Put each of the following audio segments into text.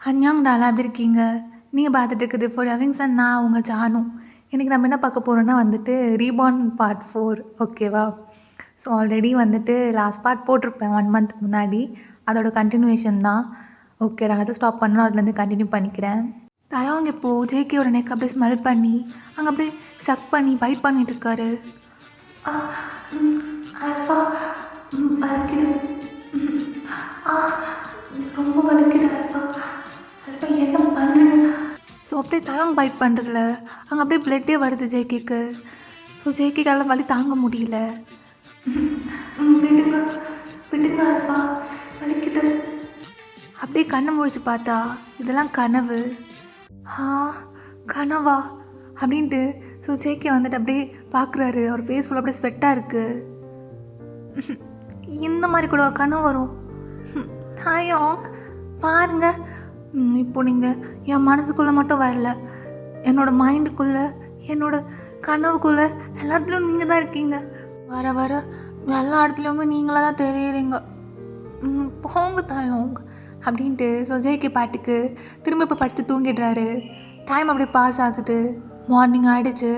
அன்யாங் டாலா எப்படி இருக்கீங்க? நீங்கள் பார்த்துட்டு இருக்குது ஃபார் ஹேவிங்ஸ் அண்ட் நான் உங்கள் ஜானு. இன்றைக்கி நம்ம என்ன பார்க்க போகிறோன்னா வந்துட்டு ரீபார்ன் பார்ட் 4 ஓகேவா? ஸோ ஆல்ரெடி வந்துட்டு லாஸ்ட் பார்ட் போட்டிருப்பேன் 1 மந்த் முன்னாடி. அதோட கண்டினியூவேஷன் தான். ஓகே, நான் அதை ஸ்டாப் பண்ணணும், அதுலேருந்து கண்டினியூ பண்ணிக்கிறேன். தயாங் இப்போது ஜேகேயோட நெக் அப்படியே ஸ்மெல் பண்ணி அங்கே அப்படியே சக் பண்ணி பைட் பண்ணிட்டு இருக்காரு. ஆல்ஃபா வலிக்குது. ஆ ரொம்ப வலிக்குது ஆல்ஃபா. ஆல்ஃபா என்ன பண்ணுங்க? ஸோ அப்படியே தயாங் பைட் பண்ணுறதுல அங்கே அப்படியே பிளட்டே வருது ஜேகேக்கு. ஸோ ஜேகேக்கால வலி தாங்க முடியல. விடுங்க விடுங்க ஆல்ஃபா, வலிக்குது. அப்படியே கண்ணை முழிச்சு பார்த்தா இதெல்லாம் கனவு. கனவா அப்படின்ட்டு ஸோ ஜேகே வந்துட்டு அப்படியே பார்க்குறாரு. அவர் ஃபேஸ் ஃபுல்லாக அப்படியே ஸ்வெட்டாக இருக்குது. இந்த மாதிரி கூட கனவு வரும்? தாயோங் பாருங்க, இப்போ நீங்கள் என் மனதுக்குள்ளே மட்டும் வரல, என்னோடய மைண்டுக்குள்ளே, என்னோடய கனவுக்குள்ளே எல்லாத்துலேயும் நீங்கள் தான் இருக்கீங்க. வர வர எல்லா இடத்துலையுமே நீங்களாக தான் தெரியுறீங்க. போங்க தாயோங்க அப்படின்ட்டு ஸோ ஜேகே பாட்டுக்கு திரும்ப இப்போ படுத்து தூங்கிடுறாரு. டைம் அப்படியே பாஸ் ஆகுது. மார்னிங் ஆகிடுச்சு.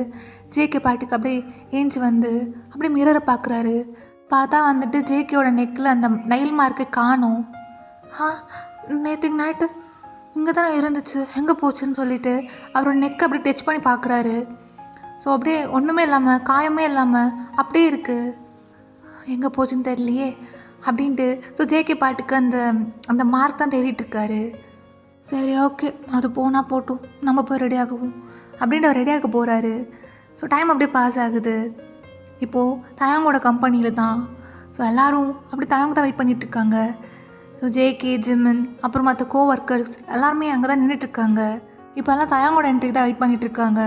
ஜேகே பாட்டுக்கு அப்படியே ஏஞ்சி வந்து அப்படியே மிரரை பார்க்குறாரு. பார்த்தா வந்துட்டு ஜேகேயோட நெக்கில் அந்த நெயில் மார்க்கு காணும். நேற்றுக்கு நைட்டு இங்கே தானே இருந்துச்சு, எங்கே போச்சுன்னு சொல்லிட்டு அவரோட நெக்கை அப்படியே டச் பண்ணி பார்க்குறாரு. ஸோ அப்படியே ஒன்றுமே இல்லாமல், காயமே இல்லாமல் அப்படியே இருக்குது. எங்கே போச்சுன்னு தெரியலையே அப்படின்ட்டு ஸோ ஜேகே பாட்டுக்கு அந்த அந்த மார்க் தான் தேடிட்டுருக்காரு. சரி ஓகே, அது போனால் போட்டும், நம்ம போய் ரெடி ஆகுவோம் அப்படின்ட்டு அவர் ரெடியாக போகிறாரு. ஸோ டைம் அப்படியே பாஸ் ஆகுது. இப்போது தயாங்கோட கம்பெனியில் தான். ஸோ எல்லோரும் அப்படி தயாங்க தான் வெயிட் பண்ணிகிட்ருக்காங்க. ஸோ ஜேகே, ஜிமின், அப்புறம் மற்ற கோவொர்க்கர்ஸ் எல்லாருமே அங்கே தான் நின்றுட்டுருக்காங்க. இப்போ எல்லாம் தயாங்கோட என்ட்ரிக்கு தான் வெயிட் பண்ணிகிட்ருக்காங்க.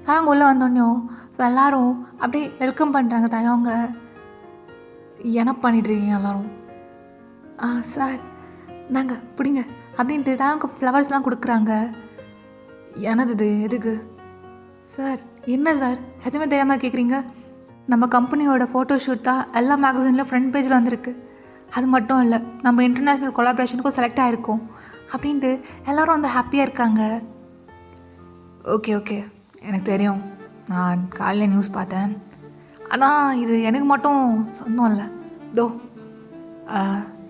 தயாங்க உள்ளே வந்தோடனையும் ஸோ எல்லோரும் அப்படியே வெல்கம் பண்ணுறாங்க தயாங்க. என்ன பண்ணிட்டுருக்கீங்க எல்லோரும்? சார் நாங்கள் பிடிங்க அப்படின்ட்டு தயாங்க ஃப்ளவர்ஸ்லாம் கொடுக்குறாங்க. எனது இது எதுக்கு சார்? என்ன சார் எதுவுமே தெரியாமல் கேட்குறீங்க? நம்ம கம்பெனியோட ஃபோட்டோஷூட் தான் எல்லா மேகசினில் ஃப்ரண்ட் பேஜில் வந்திருக்கு. அது மட்டும் இல்லை, நம்ம இன்டர்நேஷ்னல் கொலாபரேஷனுக்கும் செலக்ட் ஆகிருக்கோம் அப்படின்ட்டு எல்லோரும் வந்து ஹாப்பியாக இருக்காங்க. ஓகே ஓகே, எனக்கு தெரியும், நான் காலையில் நியூஸ் பார்த்தேன். ஆனால் இது எனக்கு மட்டும் சொந்தம் இல்லை. தோ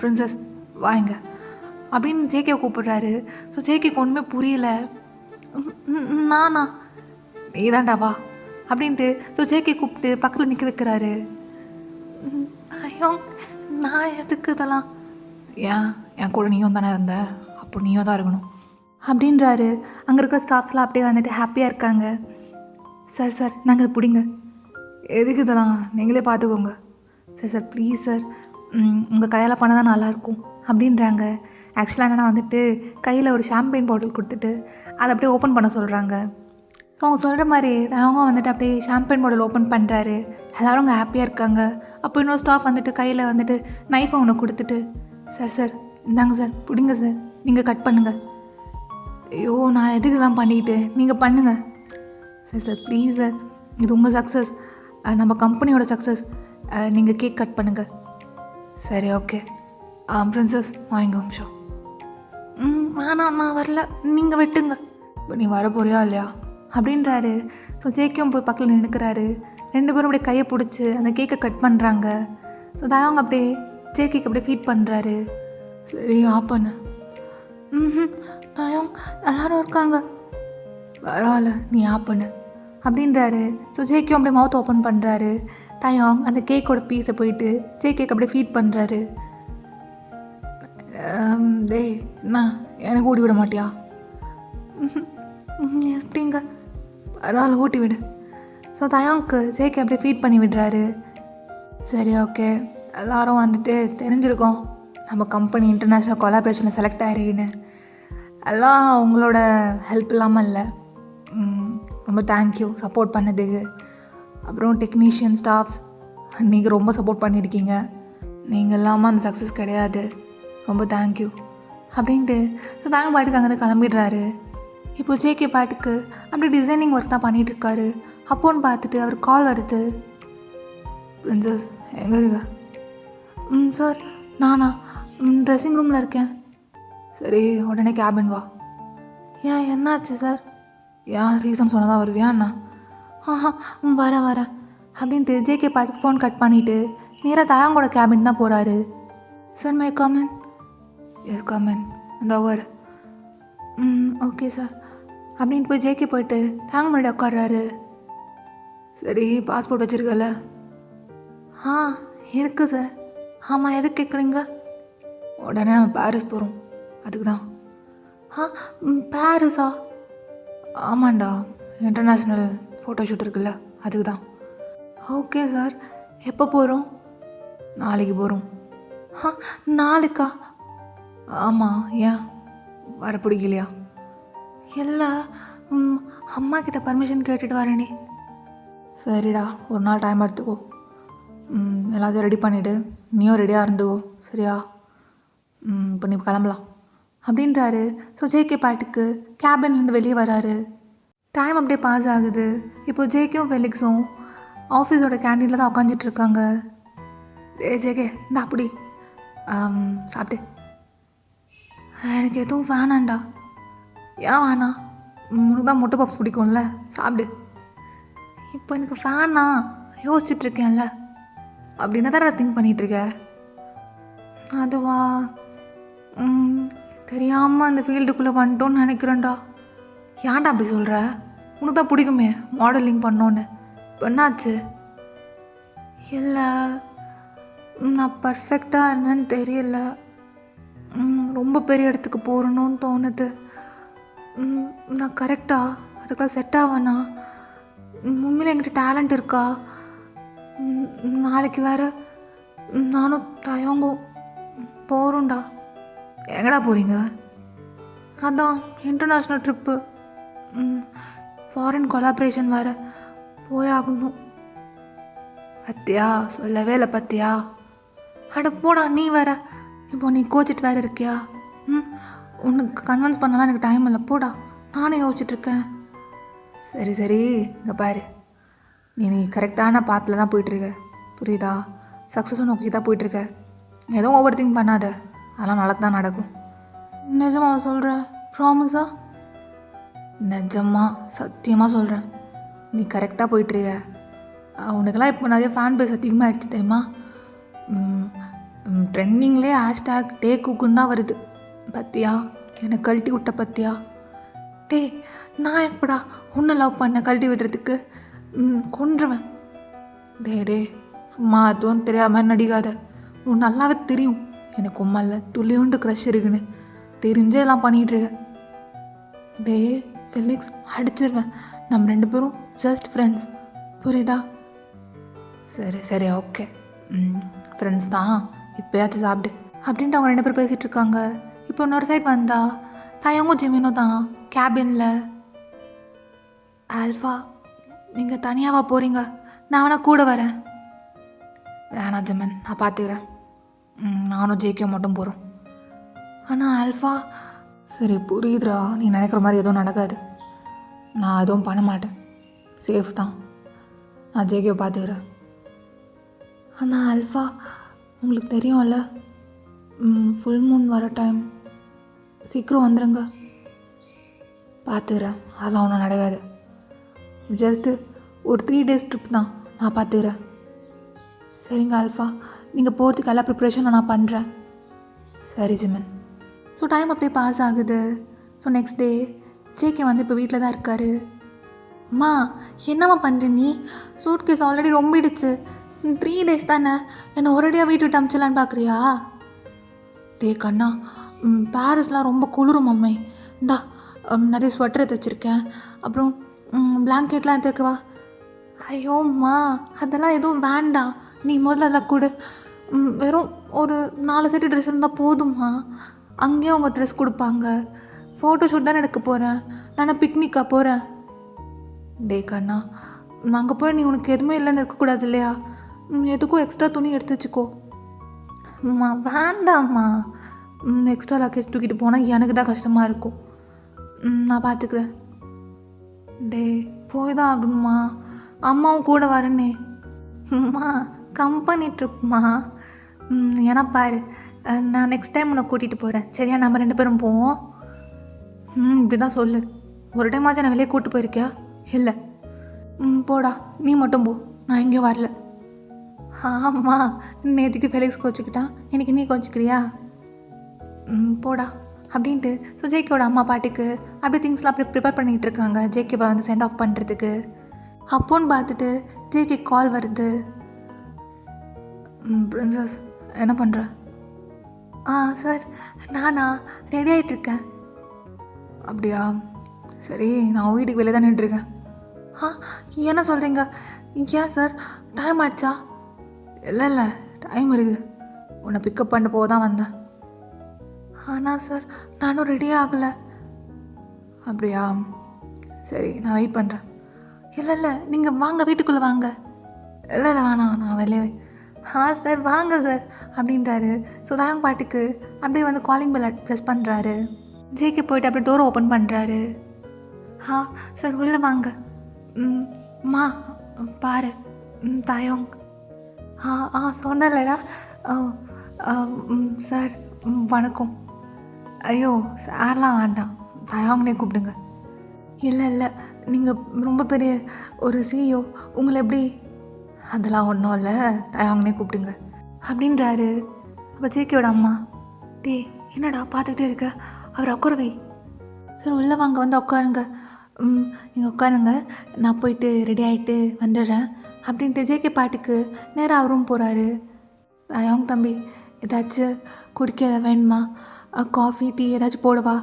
பிரின்சஸ் வாங்க அப்படின்னு ஜேகே கூப்பிடுறாரு. ஸோ ஜேகேக்கு ஒன்றுமே புரியல. நானா? நீ தான்டா வா அப்படின்ட்டு ஸோ ஜேகே கூப்பிட்டு பக்கத்தில் நிற்க வைக்கிறாரு. ஐயோ நான் எதுக்கு இதெல்லாம்? என் கூட நீயும் தானே இருந்த, அப்போ நீயும் தான் இருக்கணும் அப்படின்றாரு. அங்கே இருக்கிற ஸ்டாஃப்ஸ்லாம் அப்படியே வந்துட்டு ஹாப்பியாக இருக்காங்க. சார் சார் நாங்கள் இது பிடிங்க. எதுக்கு இதெல்லாம்? நீங்களே பார்த்துக்கோங்க. சார் ப்ளீஸ் சார், உங்கள் கையால் பண்ண தான் நல்லாயிருக்கும் அப்படின்றாங்க. ஆக்சுவலாக என்னென்னா வந்துட்டு கையில் ஒரு ஷாம்பெயின் பாட்டில் கொடுத்துட்டு அதை அப்படியே ஓப்பன் பண்ண சொல்கிறாங்க. ஸோ அவங்க சொல்கிற மாதிரி அவங்க வந்துட்டு அப்படியே ஷாம்பெயின் பாட்டில் ஓப்பன் பண்ணுறாரு. எல்லோரும் அங்கே ஹாப்பியாக இருக்காங்க. அப்போ இன்னொரு ஸ்டாஃப் வந்துட்டு கையில் வந்துட்டு நைஃபை ஒன்று கொடுத்துட்டு, சார் இந்தாங்க சார் பிடிங்க சார், நீங்கள் கட் பண்ணுங்கள். ஐயோ நான் எதுக்கெல்லாம் பண்ணிக்கிட்டு, நீங்கள் பண்ணுங்கள். சார் ப்ளீஸ் சார், இது உங்கள் சக்ஸஸ், நம்ம கம்பெனியோட சக்ஸஸ், நீங்கள் கேக் கட் பண்ணுங்கள். சரி ஓகே. பிரின்சஸ் வாங்க நிமிஷம். வேணாம் நான் வரல, நீங்கள் வெட்டுங்க. இப்போ நீ வர போறியா இல்லையா அப்படின்றாரு. ஸோ ஜேகேவும் போய் பக்கத்தில் நின்றுக்கிறாரு. 2 பேரும் அப்படியே கையை பிடிச்சி அந்த கேக்கை கட் பண்ணுறாங்க. ஸோ தயாங்க அப்படியே ஜேகேக்கு அப்படியே ஃபீட் பண்ணுறாரு. சரி ஆப் பண்ணு. தயாங் எல்லோரும் இருக்காங்க. பரவாயில்ல நீ ஆப் பண்ணு அப்படின்றாரு. ஸோ ஜேகேவும் அப்படியே மவுத் ஓப்பன் பண்ணுறாரு. தயாங் அந்த கேக்கோட பீஸை போயிட்டு ஜேகேக்கு அப்படியே ஃபீட் பண்ணுறாரு. டேய் என்ன எனக்கு ஊட்டி விட மாட்டியா? எப்படிங்க? பரவாயில்ல ஊட்டி விடு. ஸோ தயாங்க்கு ஜேகே அப்படியே ஃபீட் பண்ணி விடுறாரு. சரி ஓகே, எல்லோரும் வந்துட்டு தெரிஞ்சிருக்கோம் நம்ம கம்பெனி இன்டர்நேஷ்னல் கொலாபரேஷனில் செலக்ட் ஆகிருக்குன்னு. எல்லாம் உங்களோட ஹெல்ப் இல்லாமல் இல்லை. ரொம்ப தேங்க்யூ சப்போர்ட் பண்ணதுக்கு. அப்புறம் டெக்னீஷியன் ஸ்டாஃப்ஸ் நீங்கள் ரொம்ப சப்போர்ட் பண்ணியிருக்கீங்க. நீங்கள் இல்லாமல் அந்த சக்ஸஸ் கிடையாது. ரொம்ப தேங்க்யூ அப்படின்ட்டு ஸோ தாங்க பாட்டுக்கு அங்கே கிளம்பிடுறாரு. இப்போது ஜேகே பாட்டுக்கு அப்படி டிசைனிங் ஒர்க் தான் பண்ணிகிட்ருக்காரு. அப்போன்னு பார்த்துட்டு அவர் கால் வருது. பிரின்சஸ் எங்கே இருக்க? சார் நானா ட்ரெஸ்ஸிங் ரூமில் இருக்கேன். சரி உடனே கேபின் வா. ஏன் என்னாச்சு சார்? ஏன் ரீசன் சொன்னதான் வருவியா அண்ணா? ஆஹா வரேன் அப்படின்ட்டு ஜேகே பாட்டுக்கு ஃபோன் கட் பண்ணிவிட்டு நேராக தயாங்கோட கேபின் தான் போகிறாரு. Sir my come in? Yes come in. இந்த ஓவர். ஓகே சார் அப்படின்ட்டு போய் ஜேகே போயிட்டு தாங்க முன்னாடி உட்காடுறாரு. சரி பாஸ்போர்ட் வச்சுருக்கல? ஆ இருக்குது சார். ஆமாம் எதுக்கு கேட்குறீங்க? உடனே நம்ம பாரிஸ் போகிறோம், அதுக்கு தான். பாரிஸா? ஆமாண்டா, இன்டர்நேஷ்னல் ஃபோட்டோ ஷூட் இருக்குல்ல, அதுக்கு தான். Okay sir. எப்போ போகிறோம்? நாளைக்கு போகிறோம். நாளைக்கா? ஆமாம். ஏன் வர பிடிக்கலையா? இல்லை, அம்மா கிட்ட பர்மிஷன் கேட்டுட்டு வரேனே. சரிடா, ஒரு நாள் டைம் எடுத்துக்கோ. எல்லாத்தையும் ரெடி பண்ணிவிடு, நீயும் ரெடியாக இருந்துக்கோ, சரியா? இப்போ நீ கிளம்பலாம் அப்படின்றாரு. ஸோ ஜேகே பாட்டுக்கு கேபின்லேருந்து வெளியே வராரு. டைம் அப்படியே பாஸ் ஆகுது. இப்போ ஜேகேவும் ஃபெலிக்ஸும் ஆஃபீஸோட கேண்டீனில் தான் உட்காந்துட்ருக்காங்க. ஜேகே இந்த அப்படி சாப்பிட்டு. எனக்கு எதுவும் வேணாண்டா. ஏன் வேணா? உனக்கு தான் முட்டை பஃப் பிடிக்கும்ல, சாப்பிடு. இப்போ எனக்கு வேணா, யோசிச்சுட்ருக்கேன்ல. அப்படின்னா தான் திங்க் பண்ணிகிட்ருக்க. அதுவா, தெரியாமல் அந்த ஃபீல்டுக்குள்ளே வந்துட்டோன்னு நினைக்கிறேன்டா. ஏன்டா அப்படி சொல்கிற? உனக்கு தான் பிடிக்குமே மாடலிங் பண்ணோன்னு, இப்போ என்னாச்சு? இல்லை, நான் பர்ஃபெக்டாக என்னன்னு தெரியல. ரொம்ப பெரிய இடத்துக்கு போகணுன்னு தோணுது. நான் கரெக்டாக அதுக்கெல்லாம் செட் ஆவேண்ணா? உண்மையில என்கிட்ட டேலண்ட் இருக்கா? நாளைக்கு வேறு நானும் தயங்கும் போகிறோம்டா. எங்கடா போகிறீங்க? அதான் இன்டர்நேஷ்னல் ட்ரிப்பு, ஃபாரின் கொலாபரேஷன் வேறு போயாகணும். பத்தியா, சொல்லவே இல்லை பத்தியா? அட போடா நீ வேற. இப்போ நீ கோச்சிட்டு வேறு இருக்கியா? உனக்கு கன்வின்ஸ் பண்ணலாம் எனக்கு டைம் இல்லை, போடா. நானே யோசிச்சுட்ருக்கேன். சரி இங்கே பாரு, நீ கரெக்டான பாத்தில் தான் போயிட்டுருக்க, புரியுதா? சக்ஸஸும் நோக்கி தான் போயிட்டுருக்க. எதுவும் ஓவர் திங்க் பண்ணாத, அதெல்லாம் நல்லா தான் நடக்கும். நிஜமாக சொல்கிறேன்? ப்ராமிஸா? நிஜமாக சத்தியமாக சொல்கிறேன், நீ கரெக்டாக போயிட்டுருக்க. உனக்கெல்லாம் இப்போ நிறைய ஃபேன் பேஸ் அதிகமாக ஆகிடுச்சு தெரியுமா? ட்ரெண்டிங்லேயே ஹேஷ்டேக் டே குக்குன்னு தான் வருது. பத்தியா என்னை கழட்டி விட்ட பத்தியா? டே நான் எப்படா உன்னை லவ் பண்ண கழட்டி விடுறதுக்கு? கொன்றுவேன். டே சும்மா அதுவும் தெரியாமல் நடிக்காத. உன் நல்லாவே தெரியும் எனக்கு உண்மையில துளியுண்டு க்ரஷ் இருக்குன்னு, தெரிஞ்சே எல்லாம் பண்ணிகிட்ருக்க. டே ஃபெலிக்ஸ், அடிச்சிருவேன். நம்ம 2 பேரும் ஜஸ்ட் ஃப்ரெண்ட்ஸ், புரியுதா? சரி ஓகே, ஃப்ரெண்ட்ஸ் தான், இப்போயாச்சும் சாப்பிடு அப்படின்ட்டு அவங்க 2 பேரும் பேசிகிட்டு இருக்காங்க. இப்போ இன்னொரு சைட் வந்தா தயங்கும் ஜிமினும் தான் கேபினில். ஆல்ஃபா, நீங்கள் தனியாவா போகிறீங்க? நான் வேணா கூட வரேன். வேணாம் ஜிமின், நான் பார்த்துக்கிறேன். நானும் ஜேகே மட்டும் போகிறோம். ஆனால் ஆல்ஃபா. சரி புரியுதுரா, நீ நினைக்கிற மாதிரி எதுவும் நடக்காது. நான் எதுவும் பண்ண மாட்டேன், சேஃப் தான். நான் ஜேகேவை பார்த்துக்கிறேன். ஆனால் ஆல்ஃபா, உங்களுக்கு தெரியும்ல, ஃபுல் மூன் வர டைம், சீக்கிரம் வந்துடுங்க. பார்த்துக்கிறேன், அதெல்லாம் ஒன்றும் நடக்காது. ஜஸ்ட்டு ஒரு 3 days ட்ரிப் தான், நான் பார்த்துக்கிறேன். சரிங்க ஆல்ஃபா, நீங்கள் போகிறதுக்கு எல்லா ப்ரிப்ரேஷனும் நான் பண்ணுறேன். சரி ஜிமன். ஸோ டைம் அப்படியே பாஸ் ஆகுது. ஸோ நெக்ஸ்ட் டே ஜேகே வந்து இப்போ வீட்டில் தான் இருக்கார். அம்மா என்னம்மா பண்ணுற நீ? சூட் கேஸ் ஆல்ரெடி ரொம்பிடுச்சு. 3 days தானே, என்னை ஒரேடியாக வீட்டு விட்டு அமிச்சிடலான்னு பார்க்குறியா? டே கண்ணா, பாரிஸ்லாம் ரொம்ப குளிரும் மம்மி. இந்தா நிறைய ஸ்வெட்டர் எடுத்து வச்சுருக்கேன், அப்புறம் பிளாங்கெட்லாம் எடுத்துக்கவா? ஐயோம்மா அதெல்லாம் எதுவும் வேண்டாம், நீ முதல்ல அதெல்லாம் கொடு. வெறும் ஒரு 4 செட்டு ட்ரெஸ் இருந்தால் போதும்மா. அங்கேயும் அவங்க ட்ரெஸ் கொடுப்பாங்க. ஃபோட்டோ ஷூட் தானே எடுக்க போகிறேன், நான் பிக்னிக்காக போகிறேன். டே கண்ணா, அங்கே போய் நீ உனக்கு எதுவுமே இல்லைன்னு இருக்கக்கூடாது இல்லையா? எதுக்கும் எக்ஸ்ட்ரா துணி எடுத்து வச்சுக்கோ. அம்மா வேண்டாம்மா, எக்ஸ்ட்ரா லக்கேஜ் தூக்கிட்டு போனால் எனக்கு தான் கஷ்டமாக இருக்கும். நான் பார்த்துக்கிறேன். டே போய் தான் ஆகணுமா? அம்மாவும் கூட வரேனே. அம்மா கம்பெனி ட்ரிப்மா. ஏன்னா பாரு, நான் நெக்ஸ்ட் டைம் உன்னை கூட்டிகிட்டு போகிறேன் சரியா? நம்ம 2 பேரும் போவோம். இப்படி தான் சொல்லு. ஒரு டைமாச்சும் நான் வெளியே கூப்பிட்டு போயிருக்கியா? இல்லை. போடா, நீ மட்டும் போ, நான் எங்கேயும் வரல. ஆமாம், நேற்றுக்கு ஃபெலிக்ஸ் கோச்சிக்கிட்டான், இன்னைக்கு நீ கோச்சிக்கிறியா? போடா அப்படின்ட்டு. ஸோ ஜேகேவோட அம்மா பாட்டுக்கு அப்படியே திங்ஸ்லாம் அப்படியே ப்ரிப்பேர் பண்ணிகிட்டு இருக்காங்க ஜேகேவை வந்து சென்ட் ஆஃப் பண்ணுறதுக்கு. அப்போன்னு பார்த்துட்டு ஜேகே கால் வருது. பிரின்சஸ் என்ன பண்ணுற? சார் நானா ரெடி ஆகிட்டுருக்கேன். அப்படியா, சரி, நான் வீட்டுக்கு வெளியே தான் நின்றுருக்கேன். என்ன சொல்கிறீங்க? ஏன் சார், டைம் ஆயிடுச்சா? இல்லை டைம் இருக்குது, உன்னை பிக்கப் பண்ணிட்டு போக தான் வந்தேன். ஆனால் சார் நானும் ரெடியே ஆகலை. அப்படியா, சரி, நான் வெயிட் பண்ணுறேன். இல்லை நீங்கள் வாங்க, வீட்டுக்குள்ளே வாங்க. இல்லை வேணாம், நான் வெளியே. சார் வாங்க சார் அப்படின்றாரு. ஸோ தாங்க பாட்டுக்கு அப்படியே வந்து காலிங் பெல் ப்ரெஸ் பண்ணுறாரு. ஜேகே போயிட்டு அப்படியே டோரை ஓப்பன் பண்ணுறாரு. சார் உள்ளே வாங்க. மா பாரு, தாயோங். சொன்னலடா. சார் வணக்கம். ஐயோ சார்லாம் வேண்டாம், தாயோங்கனே கூப்பிடுங்க. இல்லை நீங்கள் ரொம்ப பெரிய ஒரு சிஇஓ, உங்களை எப்படி? அதெல்லாம் ஒன்றும் இல்லை, தாயோங்கனே கூப்பிடுங்க அப்படின்றாரு. அப்போ ஜேகேயோட அம்மா, என்னடா பார்த்துக்கிட்டே இருக்க, அவர் உட்காரவை. சார் உள்ளே வாங்க, வந்து உட்காருங்க. நீங்கள் உட்காருங்க, நான் போயிட்டு ரெடி ஆகிட்டு வந்துடுறேன் அப்படின்ட்டு ஜேகே பாட்டுக்கு நேராக அவரும் போகிறாரு. தாயோங் தம்பி, ஏதாச்சும் குடிக்க வேணுமா? காஃபி டீ ஏதாச்சும் போடவா?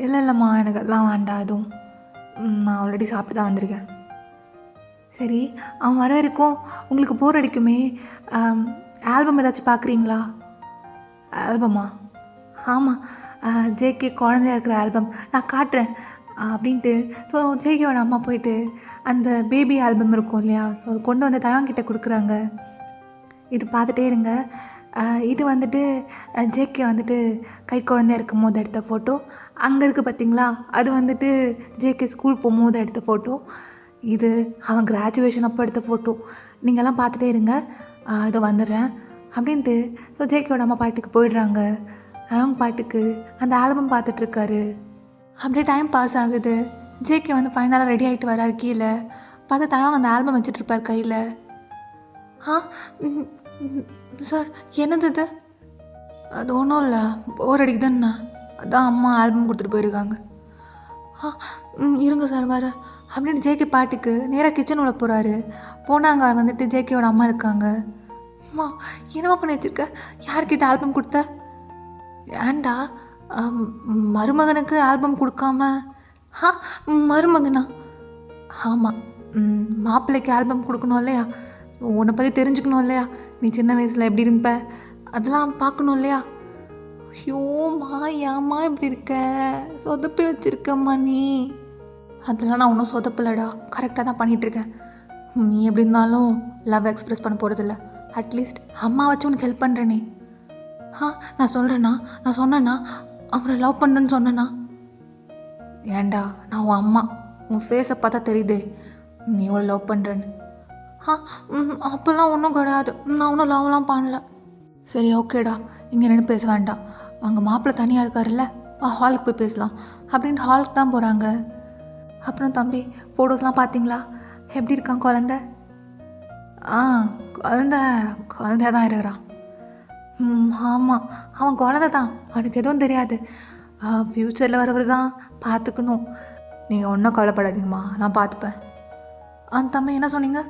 இல்லைம்மா, எனக்கு அதெல்லாம் வேண்டாம் எதுவும், நான் ஆல்ரெடி சாப்பிட்டு தான் வந்திருக்கேன். சரி, அவன் வர வரைக்கும் உங்களுக்கு போர் அடிக்குமே, ஆல்பம் ஏதாச்சும் பார்க்குறீங்களா? ஆல்பமா? ஆமாம், ஜேகே குழந்தையா இருக்கிற ஆல்பம் நான் காட்டுறேன் அப்படின்ட்டு. ஸோ ஜேகேவோட அம்மா போயிட்டு அந்த பேபி ஆல்பம் இருக்கும் இல்லையா, ஸோ அது கொண்டு வந்து தயாங்கிட்ட கொடுக்குறாங்க. இது பார்த்துட்டே இருங்க. இது வந்துட்டு ஜேகே வந்துட்டு கை குழந்தையா இருக்கும் போது எடுத்த ஃபோட்டோ. அங்கே இருக்குது பார்த்தீங்களா, அது வந்துட்டு ஜேகே ஸ்கூல் போகும்போது எடுத்த ஃபோட்டோ. இது அவன் கிராஜுவேஷன் அப்போ எடுத்த ஃபோட்டோ. நீங்கள்லாம் பார்த்துட்டே இருங்க, இதோ வந்துடுறேன் அப்படின்ட்டு. ஸோ ஜேகேவோட அம்மா பாட்டுக்கு போயிடுறாங்க. அவங்க பாட்டுக்கு அந்த ஆல்பம் பார்த்துட்ருக்காரு. அப்படியே டைம் பாஸ் ஆகுது. ஜேகே வந்து ஃபைனலாக ரெடி ஆகிட்டு வராரு. கீழே பார்த்தா தயாங் அந்த ஆல்பம் வச்சுட்ருப்பார் கையில். சார் என்னது இது? அது ஒன்றும் இல்லை, போர் அடிக்குதுன்னா அதான் அம்மா ஆல்பம் கொடுத்துட்டு போயிருக்காங்க. இருங்க சார் வர அப்படின்னு ஜேகே பாட்டுக்கு நேராக கிச்சன் உள்ள போகிறாரு. போனாங்க, வந்துட்டு ஜேகேவோட அம்மா இருக்காங்க. அம்மா என்னம்மா பண்ணி வச்சுருக்க? யார்கிட்ட ஆல்பம் கொடுத்த? ஏன்டா மருமகனுக்கு ஆல்பம் கொடுக்காம? மருமகனா? ஆமாம், மாப்பிள்ளைக்கு ஆல்பம் கொடுக்கணும் இல்லையா, உன்னை பற்றி தெரிஞ்சுக்கணும் இல்லையா, நீ சின்ன வயசில் எப்படி இருப்ப அதெல்லாம் பார்க்கணும் இல்லையா. ஐயோம்மா, ஏம்மா இப்படி இருக்க, சொதப்பி வச்சுருக்கம்மா நீ. அதெல்லாம் நான் ஒன்றும் சொதப்பலடா, கரெக்டாக தான் பண்ணிகிட்ருக்கேன். நீ எப்படி இருந்தாலும் லவ் எக்ஸ்ப்ரெஸ் பண்ண போகிறதில்ல, அட்லீஸ்ட் அம்மா வச்சு உனக்கு ஹெல்ப் பண்ணுறேனே. நான் சொன்னேன்னா அவரை லவ் பண்ணுன்னு சொன்னேன்னா? ஏண்டா, நான் உன் அம்மா, உன் ஃபேஸை பார்த்தா தெரியுதே நீ இவ்வளோ லவ் பண்ணுறேன்னு. அப்போல்லாம் ஒன்றும் கிடையாது, நான் ஒன்றும் லவ்லாம் பண்ணல. சரி ஓகேடா, இங்கே நின்று பேச வேண்டாம், அங்கே மாப்பிள்ளை தனியாக இருக்காருல்ல, ஹாலுக்கு போய் பேசலாம் அப்படின்ட்டு ஹாலுக்கு தான் போகிறாங்க. அப்புறம் தம்பி, ஃபோட்டோஸ்லாம் பார்த்தீங்களா, எப்படி இருக்கான் குழந்த? குழந்தையாக தான் இருக்கிறான். ஆமாம், அவன் குழந்தை தான், அவனுக்கு எதுவும் தெரியாது. ஃப்யூச்சரில் வரவர் தான் பார்த்துக்கணும். நீங்கள் ஒன்றும் கவலைப்படாதீங்கம்மா, நான் பார்த்துப்பேன். தம்பி என்ன சொன்னீங்க?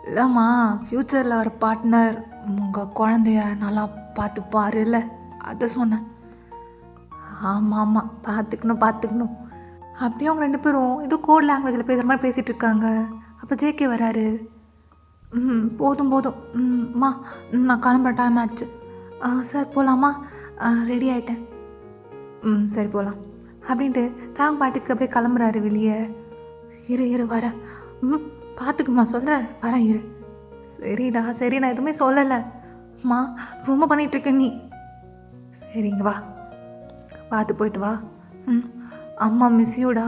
இல்லைம்மா, ஃப்யூச்சரில் வர பார்ட்னர் உங்கள் குழந்தைய நல்லா பார்த்துப்பாரு இல்லை, அதை சொன்னேன். ஆமாம், பார்த்துக்கணும். அப்படியே அவங்க 2 பேரும் ஏதோ கோட் லாங்குவேஜில் பேசுகிற மாதிரி பேசிகிட்டு இருக்காங்க. அப்போ ஜேகே வராரு. போதும் அம்மா, நான் கிளம்புற டைம் ஆயிடுச்சு. சார் போகலாமா? ரெடி ஆகிட்டேன். சரி போகலாம் அப்படின்ட்டு தாங்க பாட்டுக்கு அப்படியே கிளம்புறாரு வெளியே. இரு வரேன். பார்த்துக்குமா சொல்கிறேன், வரேன் இரு. சரிடா சரி, நான் எதுவுமே சொல்லலை. அம்மா ரொம்ப பண்ணிகிட்ருக்க நீ. சரிங்க வா, பார்த்து போயிட்டு வா. அம்மா மிஸ்யூடா.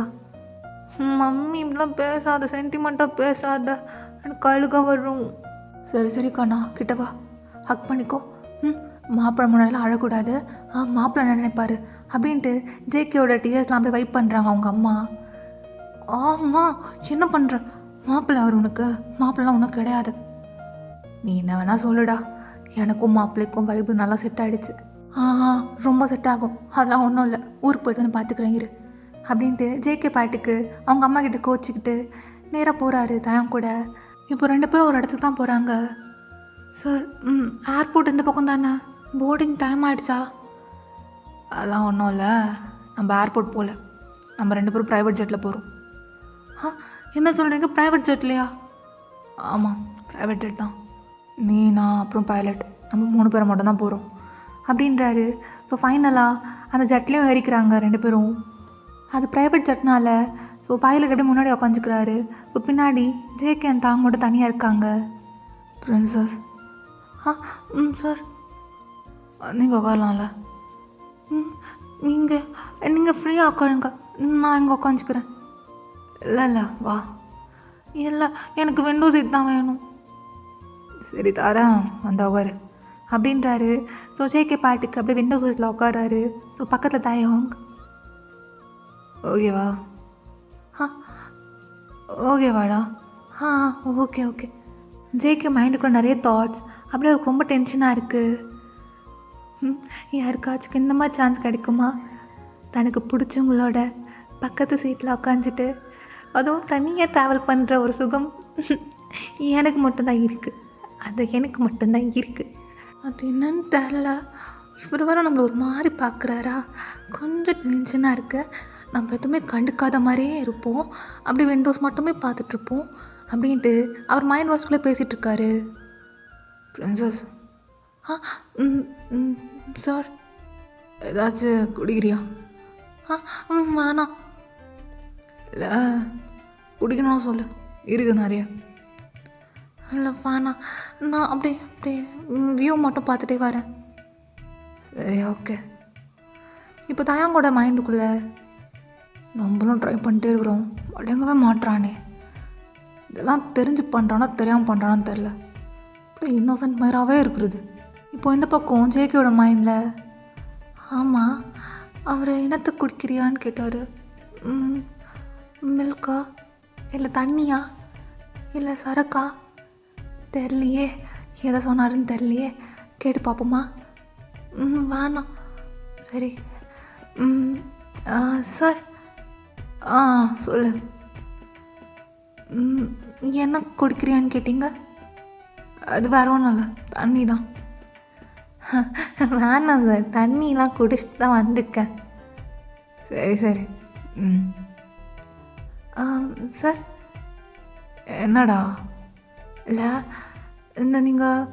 மம்மி இப்படிலாம் பேசாத, சென்டிமெண்ட்டாக பேசாத, எனக்கு அழுக வரும். சரி கண்ணா, கிட்ட வா, ஹக் பண்ணிக்கோ. மாப்பிள்ளை முன்னாடிலாம் அழக்கூடாது, மாப்பிள்ளை என்ன நினைப்பாரு அப்படின்ட்டு ஜேகேயோட டீயர்ஸ்லாம் அப்படியே வைப் பண்ணுறாங்க அவங்க அம்மா. ஆமா, என்ன பண்ணுற, மாப்பிள்ளை அவர் உனக்கு, மாப்பிள்ளைலாம் உனக்கு கிடையாது. நீ என்ன வேணால் சொல்லுடா, எனக்கும் மாப்பிள்ளைக்கும் வைப்பு நல்லா செட் ஆகிடுச்சு. ரொம்ப செட் ஆகும், அதெல்லாம் ஒன்றும் இல்லை, ஊருக்கு போய்ட்டு வந்து பார்த்துக்குறேன் இரு அப்படின்ட்டு ஜேகே பாட்டுக்கு அவங்க அம்மா கிட்ட கோச்சிக்கிட்டு நேராக போகிறாரு தயம் கூட. இப்போ 2 பேரும் ஒரு இடத்துக்கு தான் போகிறாங்க. சார், ஏர்போர்ட் இந்த பக்கம் தானே, போர்டிங் டைம் ஆகிடுச்சா? அதெல்லாம் ஒன்றும் இல்லை, நம்ம ஏர்போர்ட் போகல, நம்ம 2 பேரும் ப்ரைவேட் ஜெட்டில் போகிறோம். என்ன சொல்கிறீங்க, ப்ரைவேட் ஜெட்லையா? ஆமாம், ப்ரைவேட் ஜெட் தான். நீ, நான் அப்புறம் பைலட், நம்ம 3 பேரை மட்டும் தான் போகிறோம் அப்படின்றாரு. ஸோ ஃபைனலாக அந்த ஜெட்லேயும் ஏறிக்கிறாங்க 2 பேரும். அது ப்ரைவேட் ஜெட்னால ஸோ பைலட் அப்படியே முன்னாடி உக்காந்துக்கிறாரு. ஸோ பின்னாடி ஜேகே அண்ட் தாங் மட்டும் தனியாக இருக்காங்க. பிரின்சஸ், சார் நீங்கள் உட்காரலாம்ல? நீங்கள் ஃப்ரீயாக உட்காருங்க, நான் இங்கே உட்காந்துக்கிறேன். இல்லை வா. இல்லை, எனக்கு விண்டோ சீட் தான் வேணும். சரி தரேன், வந்து உட்காரு அப்படின்றாரு. ஸோ ஜேகே பாட்டுக்கு அப்படியே விண்டோ சீட்டில் உட்காராரு. ஸோ பக்கத்தில் தாயோங். ஓகேவா? ஓகேவாடா? ஓகே. ஜேகே மைண்டுக்குள்ள நிறைய தாட்ஸ், அப்படியே அவருக்கு ரொம்ப டென்ஷனாக இருக்குது. யாருக்காச்சும் இந்த மாதிரி சான்ஸ் கிடைக்குமா, தனக்கு பிடிச்சவங்களோட பக்கத்து சீட்டில் உட்காந்துட்டு அதுவும் தனியாக ட்ராவல் பண்ணுற ஒரு சுகம் எனக்கு மட்டும்தான் இருக்குது, அது எனக்கு மட்டும்தான் இருக்குது. அது என்னன்னு தெரில, இவர் வர நம்மளை ஒரு மாதிரி பார்க்குறாரா, கொஞ்சம் டென்ஷனாக இருக்கு. நம்ம எதுவுமே கண்டுக்காத மாதிரியே இருப்போம், அப்படி விண்டோஸ் மட்டுமே பார்த்துட்ருப்போம் அப்படின்ட்டு அவர் மைண்ட் வாஷ்குள்ளே பேசிகிட்ருக்காரு. பிரின்சஸ், சார் ஏதாச்சும் குடிக்கிறியா? வேணாம். இல்லை, குடிக்கணும் சொல்லு, இருக்கு நிறைய. இல்லை வேணாம், நான் அப்படியே வியூ மட்டும் பார்த்துட்டே வரேன். சரி ஓகே. இப்போ தயாங்கோட மைண்டுக்குள்ளே நம்மளும் ட்ரை பண்ணிட்டே இருக்கிறோம், அடங்கவே மாட்டுறானே, இதெல்லாம் தெரிஞ்சு பண்ணுறானா தெரியாமல் பண்ணுறானான்னு தெரில, இப்படி இன்னோசன்ட் மாதிரியாகவே இருக்கிறது. இப்போ இந்த பக்கம் ஜேகேயோட மைண்டில், ஆமாம் அவர் என்னத்தை குடிக்கிறியான்னு கேட்டார். மில்கா, இல்லை தண்ணியா, இல்லை சரக்கா, தெரிலையே, எதை சொன்னாருன்னு தெரிலையே, கேட்டு பார்ப்போமா? வேணாம். சரி, சார், சொல்லு, என்ன குடிக்கிறியான்னு கேட்டிங்க? அது வேற ஒன்றும் இல்லை, தண்ணி தான். வேணாம் சார், தண்ணிலாம் குடிச்சிட்டு தான் வந்திருக்கேன். சரி. சார், என்னடா? இல்லை, இந்த நீங்கள்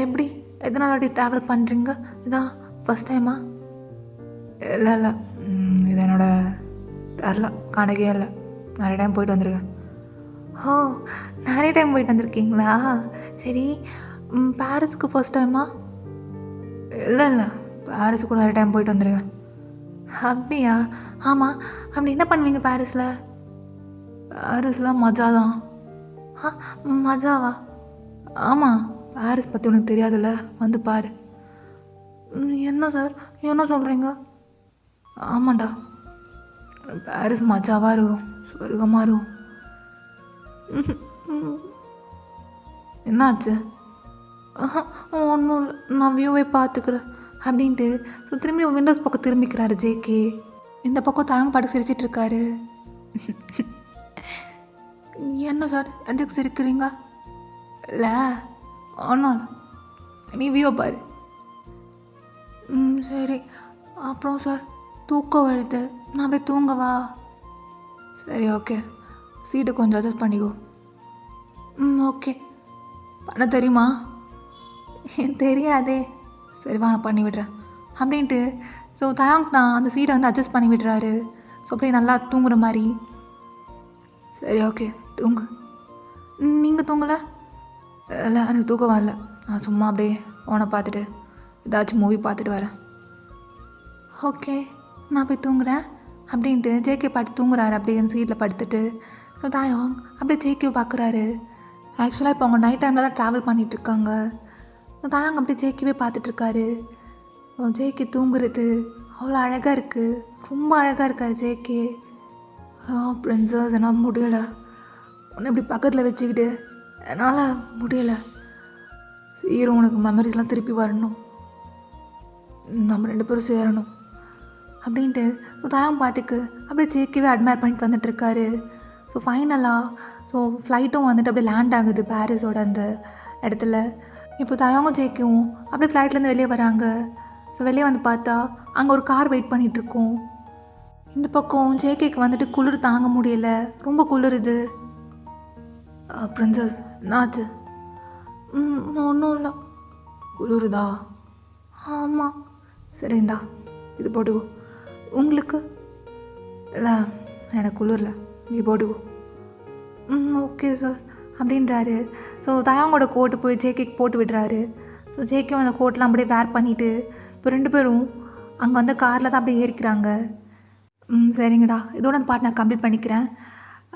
எப்படி எத்தனை வாட்டி ட்ராவல் பண்ணுறீங்க? இதான் ஃபஸ்ட் டைமா? இல்லை, இது என்னோட தெரில, கணக்கே இல்லை, நிறைய டைம் போயிட்டு வந்திருக்கேன். ஓ, நிறைய டைம் போயிட்டு வந்திருக்கீங்களா? சரி, பாரிஸுக்கு ஃபர்ஸ்ட் டைமா? இல்லை, பாரிஸுக்கு நிறைய டைம் போயிட்டு வந்திருக்கேன். அப்படியா? ஆமாம், அப்படி என்ன பண்ணுவீங்க பாரிஸில்? பாரிஸில் மஜா தான். மஜாவா? ஆமாம், பாரிஸ் பற்றி உனக்கு தெரியாதுல்ல, வந்து பாரு. என்ன சார், என்ன சொல்கிறீங்க? ஆமாண்டா, பாரிஸ் மஜாவாக இருக்கும், சொர்க்கமாக இருக்கும். என்னாச்சு? ஒன்றும் இல்லை, நான் வியூவை பார்த்துக்கிறேன் அப்படின்ட்டு ஸோ திரும்பி விண்டோஸ் பக்கம் திரும்பிக்கிறாரு ஜேகே. இந்த பக்கம் தாங்க பாட்டு சிரிச்சிட்ருக்காரு. என்ன சார், எதுக்கு சிரிக்கிறீங்க? இல்லை ஒன்றும் இல்லை, நீ வியூவை பாரு. சரி, அப்புறம் சார் தூக்கம் வருது, நான் போய் தூங்கவா? சரி ஓகே, சீட்டை கொஞ்சம் அட்ஜஸ்ட் பண்ணிக்கோ. ஓகே. பண்ண தெரியுமா? தெரியாதே. சரி வா, நான் பண்ணி விடுறேன் அப்படின்ட்டு ஸோ தயாங் தான் அந்த சீட்டை வந்து அட்ஜஸ்ட் பண்ணி விடுறாரு. ஸோ அப்படியே நல்லா தூங்குற மாதிரி. சரி ஓகே, தூங்கு. நீங்கள் தூங்கலை? இல்லை, எனக்கு தூக்கம் வரல, நான் சும்மா அப்படியே ஃபோனை பார்த்துட்டு ஏதாச்சும் மூவி பார்த்துட்டு வரேன். ஓகே, நான் போய் தூங்குறேன் அப்படின்ட்டு ஜேகே பாட்டு தூங்குறாரு அப்படியே அந்த சீட்டில் படுத்துட்டு. ஸோ தாயாங் அப்படியே ஜேகே பார்க்குறாரு. ஆக்சுவலாக இப்போ அவங்க நைட் டைமில் தான் ட்ராவல் பண்ணிகிட்ருக்காங்க. தாயாங்க அப்படியே ஜேக்கிவே பார்த்துட்ருக்காரு. ஜேகே தூங்குறது அவ்வளோ அழகாக இருக்குது, ரொம்ப அழகாக இருக்கார் ஜேகே. பிரின்சஸ் என்னால் முடியலை, உன்னை இப்படி பக்கத்தில் வச்சுக்கிட்டு என்னால் முடியலை. சீக்கிரம் உனக்கு மெமரிஸ்லாம் திருப்பி வரணும், நம்ம 2 பேரும் சேரணும் அப்படின்ட்டு. ஸோ தாயம் பாட்டுக்கு அப்படியே ஜேகேவே அட்மையர் பண்ணிட்டு வந்துட்டுருக்காரு. ஸோ ஃபைனலாக ஃப்ளைட்டும் வந்துட்டு அப்படியே லேண்ட் ஆகுது பாரிஸோட அந்த இடத்துல. இப்போ தாயாவும் ஜேகேவும் அப்படியே ஃப்ளைட்லேருந்து வெளியே வராங்க. ஸோ வெளியே வந்து பார்த்தா அங்கே ஒரு கார் வெயிட் பண்ணிகிட்ருக்கோம். இந்த பக்கம் ஜேகேக்கு வந்துட்டு குளிர் தாங்க முடியல, ரொம்ப குளிருது. பிரின்சஸ் என்னாச்சு? ஒன்றும் இல்லை. குளிருதா? ஆமாம். சரிந்தா இது போட்டுக்கோ. உங்களுக்கு? இல்லை எனக்கு குளிரில், நீ போட்டுக்கோ. ஓகே சார் அப்படின்றாரு. ஸோ தாயாங்கோட கோட்டு போய் ஜேகேக்கு போட்டு விடுறாரு. ஸோ ஜேகேவும் அந்த கோட்டெலாம் அப்படியே வேர் பண்ணிவிட்டு இப்போ 2 பேரும் அங்கே வந்து காரில் தான் அப்படியே ஏறிக்கிறாங்க. சரிங்கடா, இதோட அந்த பார்ட் நான் கம்ப்ளீட் பண்ணிக்கிறேன்.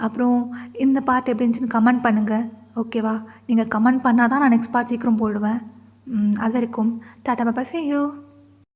அப்புறம் இந்த பார்ட் எப்படி இருந்துச்சுன்னு கமெண்ட் பண்ணுங்கள், ஓகேவா? நீங்கள் கமெண்ட் பண்ணால் தான் நான் நெக்ஸ்ட் பார்ட் சீக்கிரம் போடுவேன். அது வரைக்கும் டாடா பாப்பா, see you.